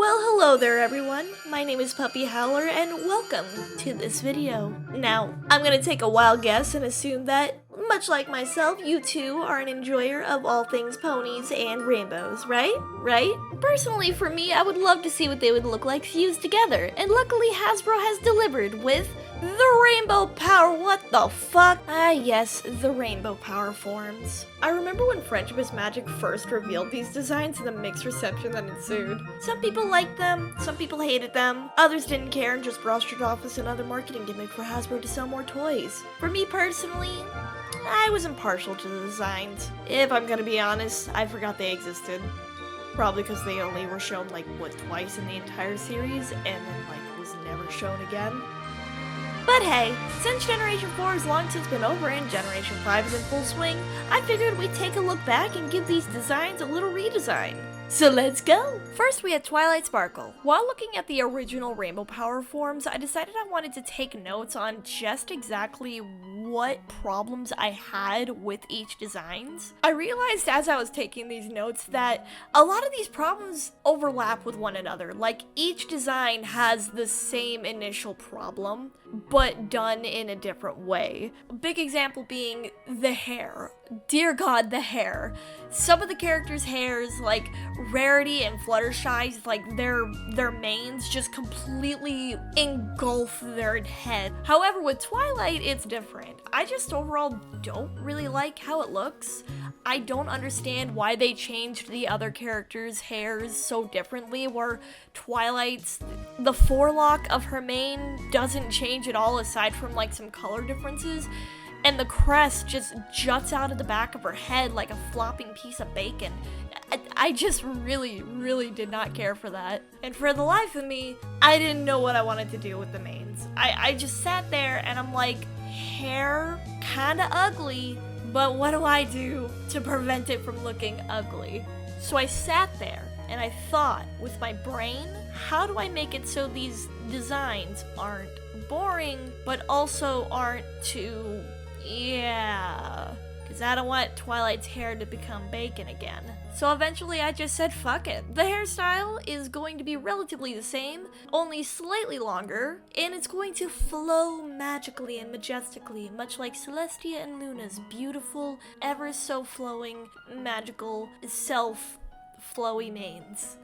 Well, hello there everyone, my name is puppyhowler and welcome to this video. Now, I'm gonna take a wild guess and assume that, much like myself, you too are an enjoyer of all things ponies and rainbows, right? Personally, for me, I would love to see what they would look like fused together, and luckily Hasbro has delivered with the Rainbow Power. What the fuck? Ah yes, the Rainbow Power forms. I remember when Friendship is Magic first revealed these designs and the mixed reception that ensued. Some people liked them, some people hated them, others didn't care and just brushed it off as another marketing gimmick for Hasbro to sell more toys. For me personally, I was impartial to the designs. If I'm gonna be honest, I forgot they existed. Probably because they only were shown twice in the entire series and then was never shown again. But hey, since Generation 4 has long since been over and Generation 5 is in full swing, I figured we'd take a look back and give these designs a little redesign. So let's go! First we had Twilight Sparkle. While looking at the original Rainbow Power forms, I decided I wanted to take notes on just exactly what problems I had with each designs. I realized as I was taking these notes that a lot of these problems overlap with one another. Like, each design has the same initial problem, but done in a different way. A big example being the hair. Dear God, the hair. Some of the characters' hairs, like Rarity and Fluttershy's, their manes just completely engulf their head. However, with Twilight, it's different. I just overall don't really like how it looks. I don't understand why they changed the other characters' hairs so differently, where Twilight's, the forelock of her mane doesn't change at all aside from some color differences, and the crest just juts out of the back of her head like a flopping piece of bacon. I just really did not care for that. And for the life of me, I didn't know what I wanted to do with the manes. I just sat there and I'm like, hair, kinda ugly, but what do I do to prevent it from looking ugly? So I sat there and I thought with my brain, how do I make it so these designs aren't boring, but also aren't too, because I don't want Twilight's hair to become bacon again. So eventually I just said fuck it. The hairstyle is going to be relatively the same, only slightly longer, and it's going to flow magically and majestically, much like Celestia and Luna's beautiful, ever so flowing, magical, self-flowy manes.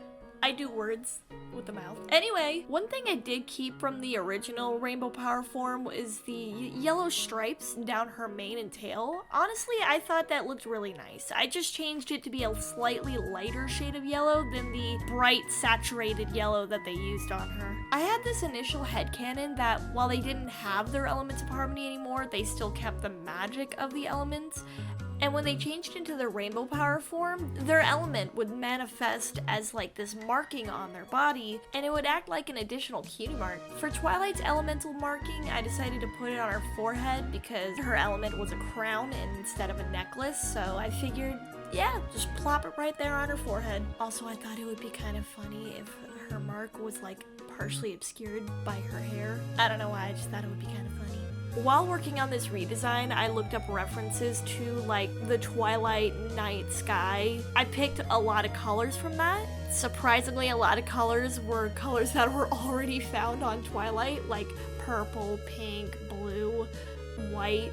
I do words with the mouth. Anyway, one thing I did keep from the original Rainbow Power form is the yellow stripes down her mane and tail. Honestly, I thought that looked really nice. I just changed it to be a slightly lighter shade of yellow than the bright saturated yellow that they used on her. I had this initial headcanon that while they didn't have their elements of harmony anymore, they still kept the magic of the elements. And when they changed into the Rainbow Power form, their element would manifest as this marking on their body, and it would act like an additional cutie mark. For Twilight's elemental marking, I decided to put it on her forehead because her element was a crown instead of a necklace, so I figured, yeah, just plop it right there on her forehead. Also, I thought it would be kind of funny if her mark was partially obscured by her hair. I don't know why, I just thought it would be kind of funny. While working on this redesign, I looked up references to the Twilight night sky. I picked a lot of colors from that. Surprisingly, a lot of colors were colors that were already found on Twilight, like purple, pink, blue, white.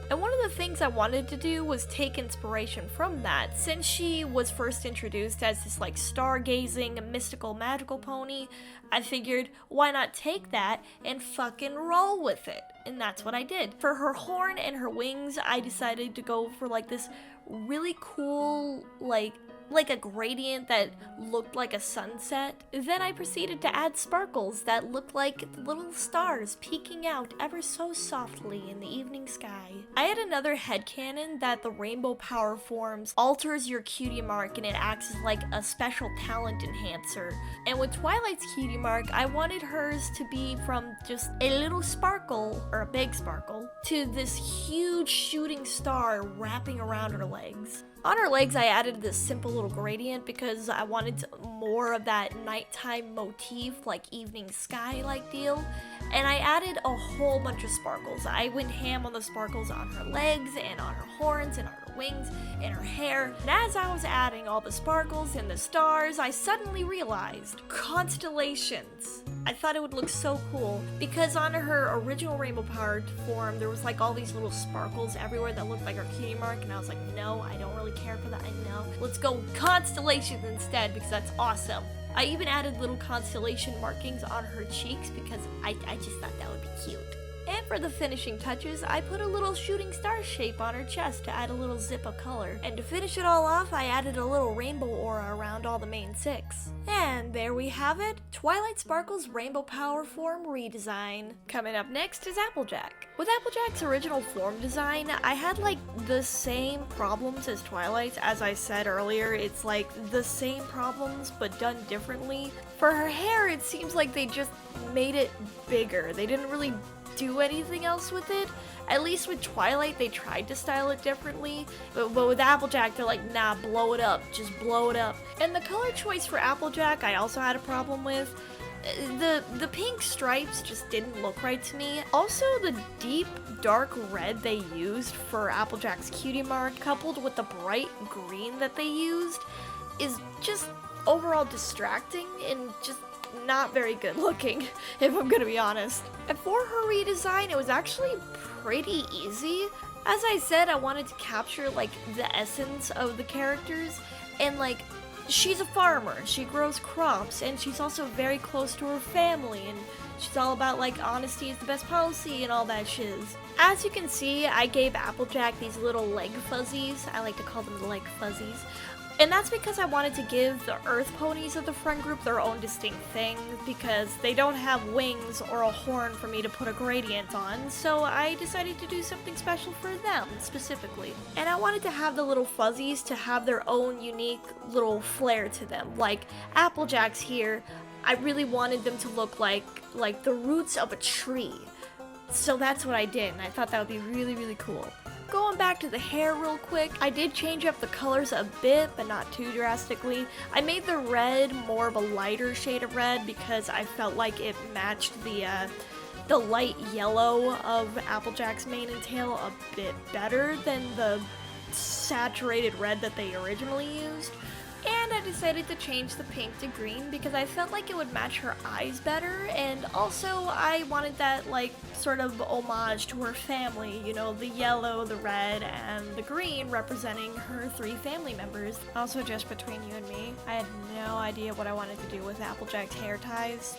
And one of the things I wanted to do was take inspiration from that. Since she was first introduced as this stargazing, mystical, magical pony, I figured why not take that and fucking roll with it. And that's what I did. For her horn and her wings, I decided to go for this really cool, like a gradient that looked like a sunset. Then I proceeded to add sparkles that looked like little stars peeking out ever so softly in the evening sky. I had another headcanon that the Rainbow Power forms alters your cutie mark and it acts as a special talent enhancer. And with Twilight's cutie mark, I wanted hers to be from just a little sparkle, or a big sparkle, to this huge shooting star wrapping around her legs. On her legs, I added this simple little gradient because I wanted more of that nighttime motif, evening sky-like deal. And I added a whole bunch of sparkles. I went ham on the sparkles on her legs and on her horns and on her wings and her hair. And as I was adding all the sparkles and the stars, I suddenly realized constellations. I thought it would look so cool because on her original rainbow powered form, there was like all these little sparkles everywhere that looked like her cutie mark, and I was like, no, I don't really care for that. I know. Let's go constellations instead because that's awesome. I even added little constellation markings on her cheeks because I just thought that would be cute. And for the finishing touches, I put a little shooting star shape on her chest to add a little zip of color. And to finish it all off, I added a little rainbow aura around all the main 6. And there we have it, Twilight Sparkle's Rainbow Power Form redesign. Coming up next is Applejack. With Applejack's original form design, I had like the same problems as Twilight's. As I said earlier, it's like the same problems but done differently. For her hair, it seems like they just made it bigger. They didn't really do anything else with it. At least with Twilight, they tried to style it differently, but with Applejack, they're like, nah, blow it up, just blow it up. And the color choice for Applejack, I also had a problem with. The pink stripes just didn't look right to me. Also, the deep, dark red they used for Applejack's cutie mark, coupled with the bright green that they used, is just overall distracting and just not very good looking, if I'm gonna be honest. And for her redesign, it was actually pretty easy. As I said, I wanted to capture like the essence of the characters, and like she's a farmer, she grows crops, and she's also very close to her family, and she's all about like honesty is the best policy and all that shiz. As you can see, I gave Applejack these little leg fuzzies. I like to call them leg fuzzies. And that's because I wanted to give the Earth ponies of the friend group their own distinct thing, because they don't have wings or a horn for me to put a gradient on, so I decided to do something special for them, specifically. And I wanted to have the little fuzzies to have their own unique little flair to them. Like Applejack's here, I really wanted them to look like the roots of a tree. So that's what I did, and I thought that would be really, really cool. Going back to the hair real quick, I did change up the colors a bit, but not too drastically. I made the red more of a lighter shade of red because I felt like it matched the light yellow of Applejack's mane and tail a bit better than the saturated red that they originally used. And I decided to change the pink to green because I felt like it would match her eyes better, and also I wanted that like sort of homage to her family, you know, the yellow, the red, and the green representing her 3 family members. Also, just between you and me, I had no idea what I wanted to do with Applejack's hair ties,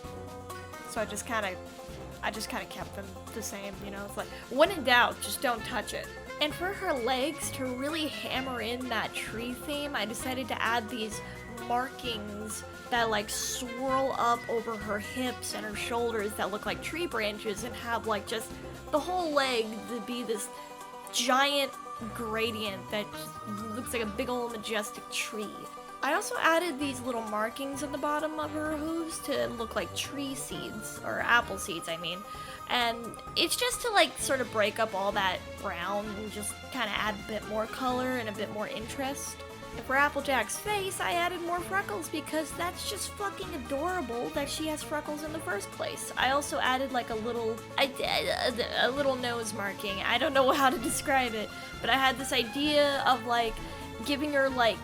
so I just kind of kept them the same, you know. It's like, when in doubt, just don't touch it. And for her legs, to really hammer in that tree theme, I decided to add these markings that like swirl up over her hips and her shoulders that look like tree branches, and have like just the whole leg to be this giant gradient that looks like a big old majestic tree. I also added these little markings on the bottom of her hooves to look like tree seeds, or apple seeds, I mean. And it's just to like sort of break up all that brown and just kind of add a bit more color and a bit more interest. And for Applejack's face, I added more freckles because that's just fucking adorable that she has freckles in the first place. I also added like a little nose marking. I don't know how to describe it, but I had this idea of like giving her like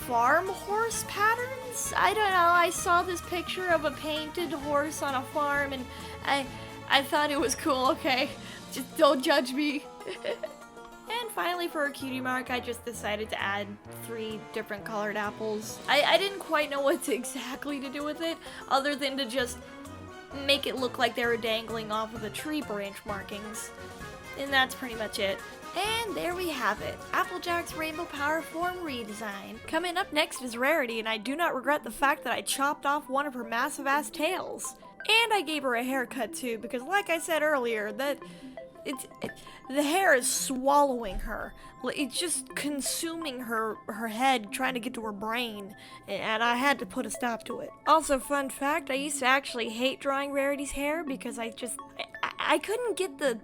farm horse patterns? I don't know, I saw this picture of a painted horse on a farm and I thought it was cool, okay? Just don't judge me. And finally for her cutie mark, I just decided to add 3 different colored apples. I didn't quite know what exactly to do with it, other than to just make it look like they were dangling off of the tree branch markings. And that's pretty much it. And there we have it, Applejack's Rainbow Power Form redesign. Coming up next is Rarity, and I do not regret the fact that I chopped off one of her massive ass tails. And I gave her a haircut too, because like I said earlier, the hair is swallowing her. It's just consuming her head, trying to get to her brain, and I had to put a stop to it. Also, fun fact, I used to actually hate drawing Rarity's hair because I couldn't get the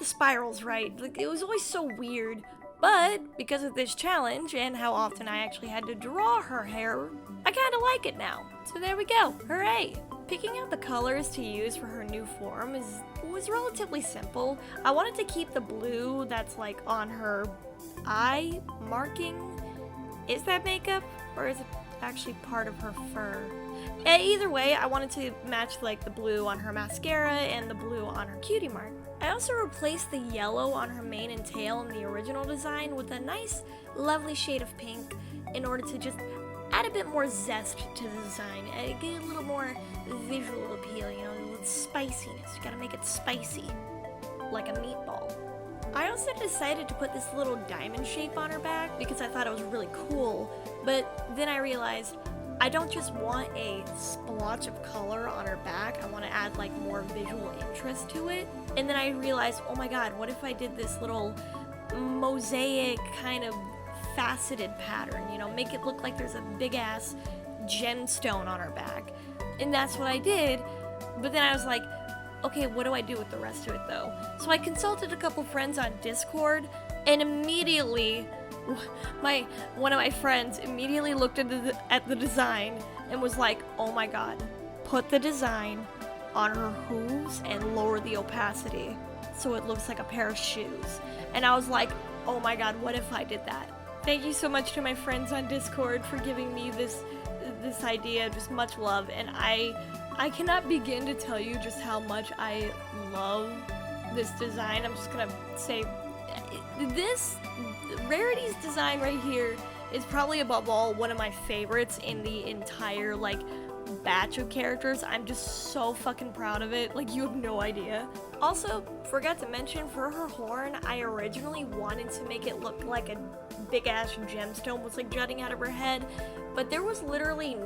spirals right. Like, it was always so weird. But because of this challenge and how often I actually had to draw her hair, I kind of like it now. So there we go. Hooray! Picking out the colors to use for her new form was relatively simple. I wanted to keep the blue that's like on her eye marking. Is that makeup, or is it actually part of her fur? Either way, I wanted to match like the blue on her mascara and the blue on her cutie mark. I also replaced the yellow on her mane and tail in the original design with a nice, lovely shade of pink in order to just add a bit more zest to the design, get a little more visual appeal, you know, a little spiciness. You gotta make it spicy, like a meatball. I also decided to put this little diamond shape on her back because I thought it was really cool, but then I realized I don't just want a splotch of color on her back, I want to add like more visual interest to it. And then I realized, oh my god, what if I did this little mosaic kind of faceted pattern, you know, make it look like there's a big ass gemstone on her back. And that's what I did, but then I was like, okay, what do I do with the rest of it though? So I consulted a couple friends on Discord, and immediately one of my friends immediately looked at the design and was like, oh my god, put the design on her hooves and lower the opacity so it looks like a pair of shoes. And I was like, oh my god, what if I did that? Thank you so much to my friends on Discord for giving me this idea, just much love, and I cannot begin to tell you just how much I love this design. I'm just gonna say, this Rarity's design right here is probably above all one of my favorites in the entire like batch of characters. I'm just so fucking proud of it, like you have no idea. Also, forgot to mention, for her horn, I originally wanted to make it look like a big ass gemstone was like jutting out of her head, but there was literally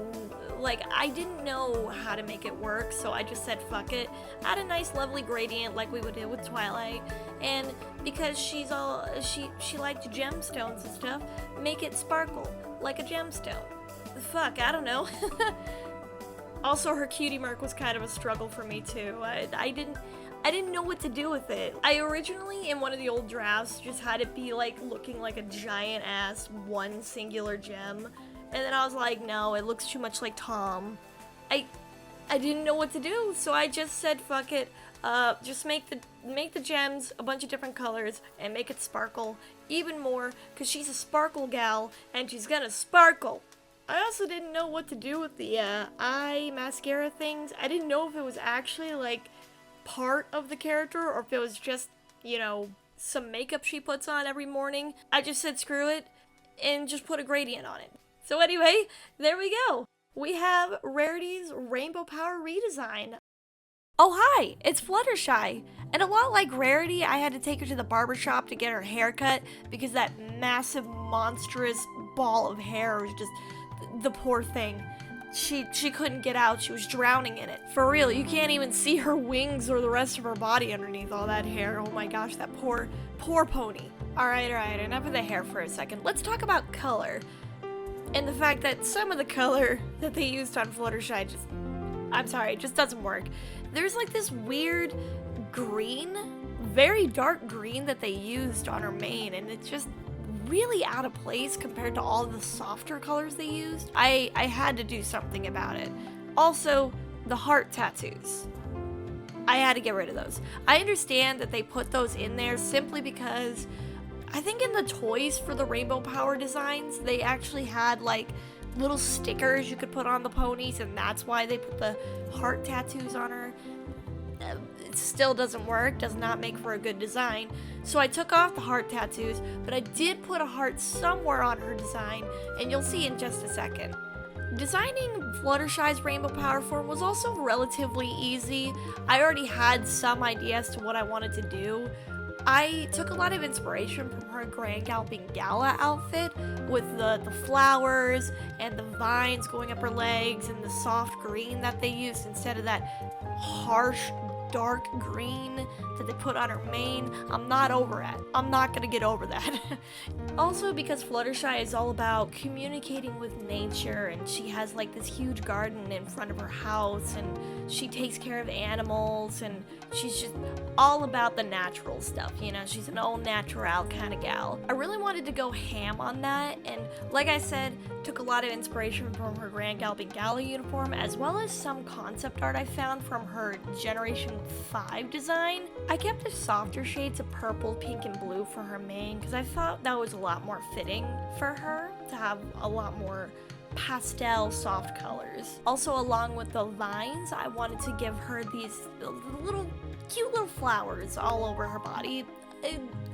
like, I didn't know how to make it work, so I just said fuck it, add a nice lovely gradient like we would do with Twilight, and because she liked gemstones and stuff, make it sparkle like a gemstone. Fuck, I don't know. Also, her cutie mark was kind of a struggle for me too. I didn't know what to do with it. I originally, in one of the old drafts, just had it be like looking like a giant ass one singular gem. And then I was like, no, it looks too much like Tom. I didn't know what to do, so I just said, fuck it. Just make the gems a bunch of different colors and make it sparkle even more, because she's a sparkle gal and she's gonna sparkle. I also didn't know what to do with the eye mascara things. I didn't know if it was actually like part of the character or if it was just, you know, some makeup she puts on every morning. I just said screw it and just put a gradient on it. So anyway, there we go. We have Rarity's Rainbow Power redesign. Oh hi, it's Fluttershy. And a lot like Rarity, I had to take her to the barbershop to get her hair cut because that massive, monstrous ball of hair was just the poor thing. She couldn't get out, she was drowning in it. For real, you can't even see her wings or the rest of her body underneath all that hair. Oh my gosh, that poor pony. Alright, enough of the hair for a second. Let's talk about color. And the fact that some of the color that they used on Fluttershy just doesn't work. There's like this weird green, very dark green that they used on her mane, and it's just really out of place compared to all the softer colors they used. I had to do something about it. Also, the heart tattoos. I had to get rid of those. I understand that they put those in there simply because I think in the toys for the Rainbow Power designs, they actually had like little stickers you could put on the ponies, and that's why they put the heart tattoos on her. It still doesn't work, does not make for a good design. So I took off the heart tattoos, but I did put a heart somewhere on her design, and you'll see in just a second. Designing Fluttershy's Rainbow Power form was also relatively easy. I already had some idea as to what I wanted to do. I took a lot of inspiration from her Grand Galloping Gala outfit with the flowers and the vines going up her legs and the soft green that they used instead of that harsh dark green that they put on her mane. I'm not over it. I'm not gonna get over that. Also, because Fluttershy is all about communicating with nature, and she has like this huge garden in front of her house, and she takes care of animals, and she's just all about the natural stuff, you know, she's an all natural kind of gal. I really wanted to go ham on that, and like I said, took a lot of inspiration from her Grand Galloping Gala uniform, as well as some concept art I found from her Generation 5 design. I kept the softer shades of purple, pink, and blue for her mane because I thought that was a lot more fitting for her to have a lot more pastel soft colors. Also, along with the vines, I wanted to give her these little cute little flowers all over her body.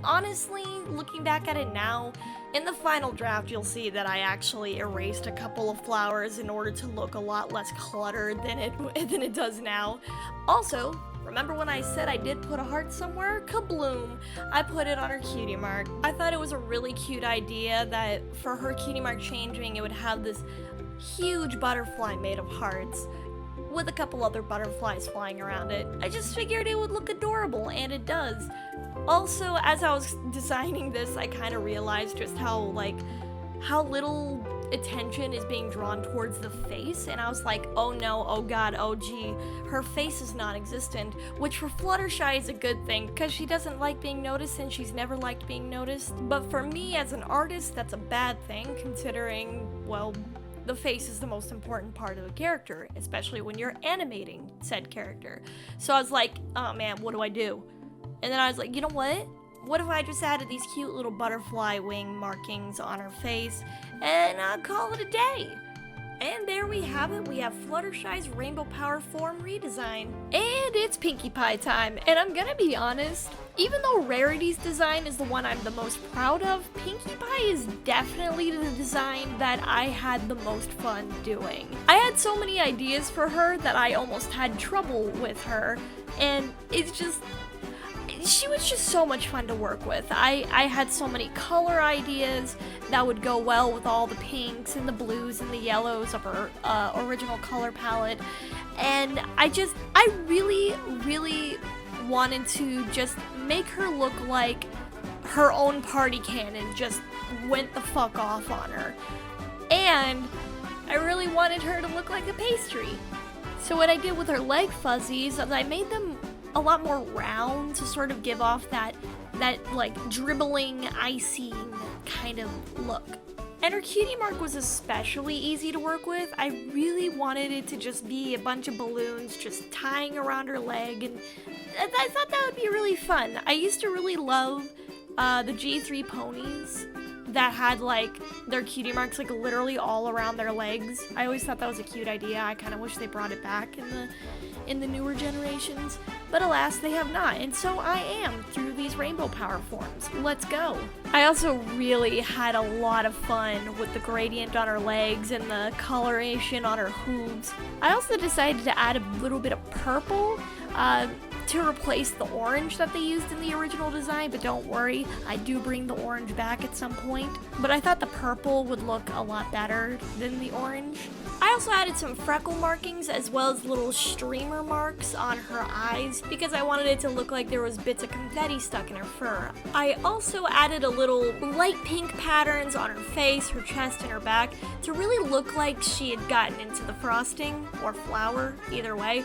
Honestly, looking back at it now, in the final draft you'll see that I actually erased a couple of flowers in order to look a lot less cluttered than it does now. Also, remember when I said I did put a heart somewhere? Kabloom! I put it on her cutie mark. I thought it was a really cute idea that for her cutie mark changing, it would have this huge butterfly made of hearts with a couple other butterflies flying around it. I just figured it would look adorable, and it does. Also, as I was designing this, I kind of realized just how little attention is being drawn towards the face, and I was like, oh no, oh god, oh gee, her face is non-existent, which for Fluttershy is a good thing, because she doesn't like being noticed and she's never liked being noticed. But for me as an artist, that's a bad thing, considering, well, the face is the most important part of the character, especially when you're animating said character. So I was like, oh man, what do I do? And then I was like, you know what? What if I just added these cute little butterfly wing markings on her face, and I'll call it a day? And there we have it. We have Fluttershy's Rainbow Power Form redesign. And it's Pinkie Pie time. And I'm gonna be honest, even though Rarity's design is the one I'm the most proud of, Pinkie Pie is definitely the design that I had the most fun doing. I had so many ideas for her that I almost had trouble with her, and it's just... she was just so much fun to work with. I had so many color ideas that would go well with all the pinks and the blues and the yellows of her original color palette. And I really, really wanted to just make her look like her own party cannon just went the fuck off on her. And I really wanted her to look like a pastry. So what I did with her leg fuzzies is I made them a lot more round to sort of give off that like dribbling icing kind of look. And her cutie mark was especially easy to work with. I really wanted it to just be a bunch of balloons just tying around her leg, and I thought that would be really fun. I used to really love the G3 ponies that had like their cutie marks like literally all around their legs. I always thought that was a cute idea. I kind of wish they brought it back in the newer generations, but alas, they have not, and so I am through these rainbow power forms. Let's go. I also really had a lot of fun with the gradient on her legs and the coloration on her hooves. I also decided to add a little bit of purple to replace the orange that they used in the original design, but don't worry, I do bring the orange back at some point. But I thought the purple would look a lot better than the orange. I also added some freckle markings as well as little streamer marks on her eyes because I wanted it to look like there was bits of confetti stuck in her fur. I also added a little light pink patterns on her face, her chest, and her back to really look like she had gotten into the frosting or flour, either way.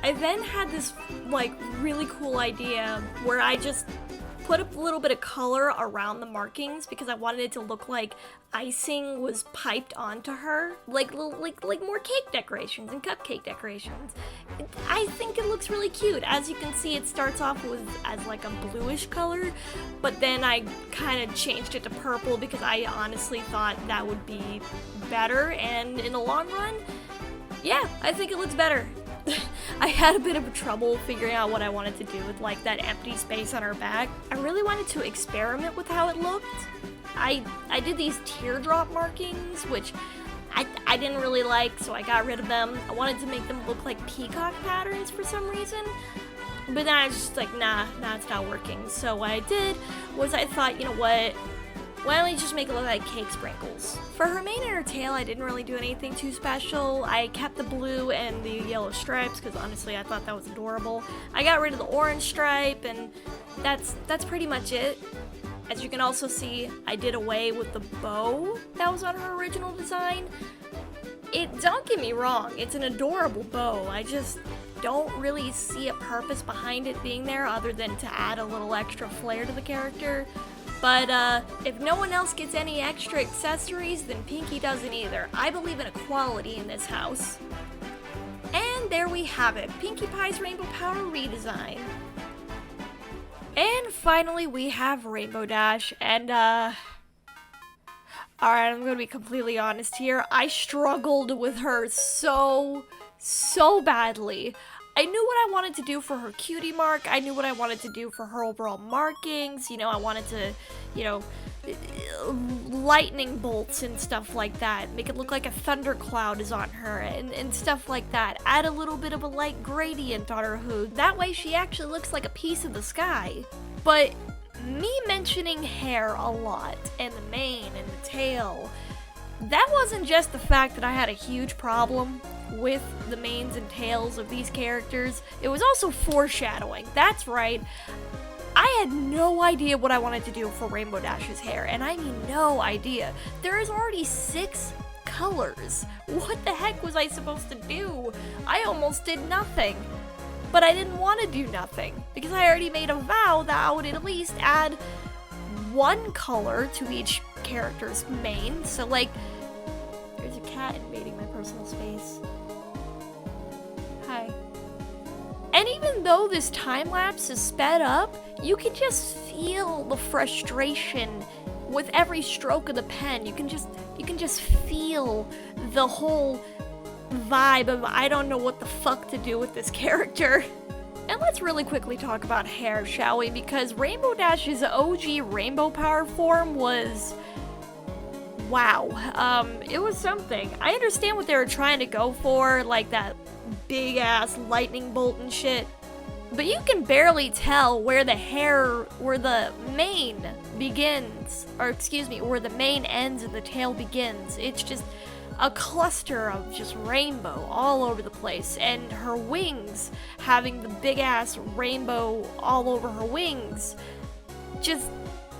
I then had this like really cool idea where I just put a little bit of color around the markings because I wanted it to look like icing was piped onto her, like more cake decorations and cupcake decorations. I think it looks really cute. As you can see, it starts off as like a bluish color, but then I kind of changed it to purple because I honestly thought that would be better, and in the long run, yeah, I think it looks better. I had a bit of trouble figuring out what I wanted to do with like that empty space on her back. I really wanted to experiment with how it looked. I did these teardrop markings, which I didn't really like, so I got rid of them. I wanted to make them look like peacock patterns for some reason, but then I was just like, nah, it's not working. So what I did was I thought, you know what? Why don't we just make it look like cake sprinkles? For her mane and her tail, I didn't really do anything too special. I kept the blue and the yellow stripes because honestly I thought that was adorable. I got rid of the orange stripe, and that's pretty much it. As you can also see, I did away with the bow that was on her original design. Don't get me wrong, it's an adorable bow. I just don't really see a purpose behind it being there other than to add a little extra flair to the character. But if no one else gets any extra accessories, then Pinkie doesn't either. I believe in equality in this house. And there we have it, Pinkie Pie's Rainbow Power redesign. And finally we have Rainbow Dash, and alright, I'm gonna be completely honest here, I struggled with her so badly. I knew what I wanted to do for her cutie mark, I knew what I wanted to do for her overall markings, you know, I wanted to, you know, lightning bolts and stuff like that, make it look like a thundercloud is on her, and stuff like that, add a little bit of a light gradient on her hood, that way she actually looks like a piece of the sky. But me mentioning hair a lot, and the mane, and the tail, that wasn't just the fact that I had a huge problem with the manes and tails of these characters, it was also foreshadowing. That's right, I had no idea what I wanted to do for Rainbow Dash's hair, and I mean no idea. There is already 6 colors. What the heck was I supposed to do? I almost did nothing. But I didn't want to do nothing, because I already made a vow that I would at least add 1 color to each character's mane. So like, there's a cat invading my personal space. Hi. And even though this time lapse is sped up, you can just feel the frustration with every stroke of the pen. You can just feel the whole vibe of I don't know what the fuck to do with this character. And let's really quickly talk about hair, shall we? Because Rainbow Dash's OG Rainbow Power form was wow. It was something. I understand what they were trying to go for, like that big ass lightning bolt and shit, but you can barely tell where the mane begins, or excuse me, where the mane ends and the tail begins. It's just a cluster of just rainbow all over the place, and her wings having the big ass rainbow all over her wings,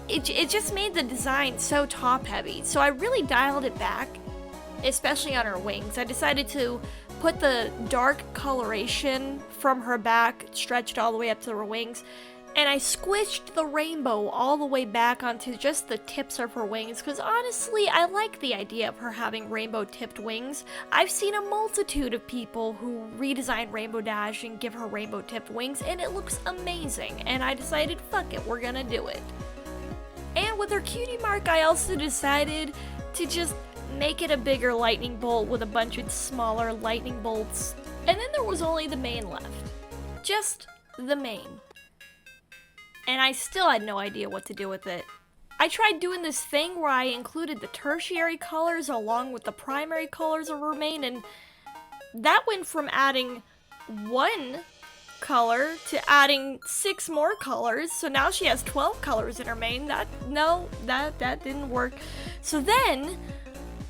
it just made the design so top heavy. So I really dialed it back, especially on her wings. I decided to put the dark coloration from her back stretched all the way up to her wings, and I squished the rainbow all the way back onto just the tips of her wings, because honestly, I like the idea of her having rainbow tipped wings. I've seen a multitude of people who redesign Rainbow Dash and give her rainbow tipped wings, and it looks amazing, and I decided, fuck it, we're gonna do it. And with her cutie mark, I also decided to just make it a bigger lightning bolt with a bunch of smaller lightning bolts. And then there was only the mane left. Just the mane. And I still had no idea what to do with it. I tried doing this thing where I included the tertiary colors along with the primary colors of her mane, and that went from adding 1 color to adding 6 more colors, so now she has 12 colors in her mane. That didn't work. So then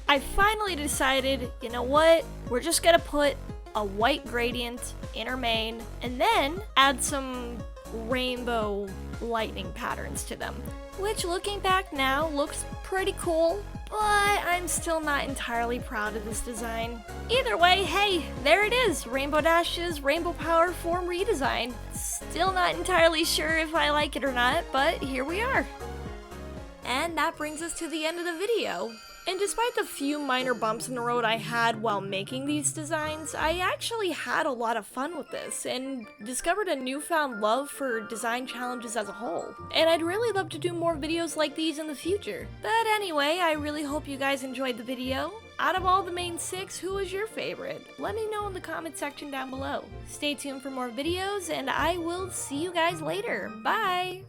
I finally decided, you know what, we're just gonna put a white gradient in her mane and then add some rainbow lightning patterns to them, which looking back now looks pretty cool, but I'm still not entirely proud of this design. Either way, hey, there it is, Rainbow Dash's Rainbow Power form redesign. Still not entirely sure if I like it or not, but here we are. And that brings us to the end of the video. And despite the few minor bumps in the road I had while making these designs, I actually had a lot of fun with this, and discovered a newfound love for design challenges as a whole. And I'd really love to do more videos like these in the future. But anyway, I really hope you guys enjoyed the video. Out of all the main 6, who was your favorite? Let me know in the comment section down below. Stay tuned for more videos, and I will see you guys later. Bye!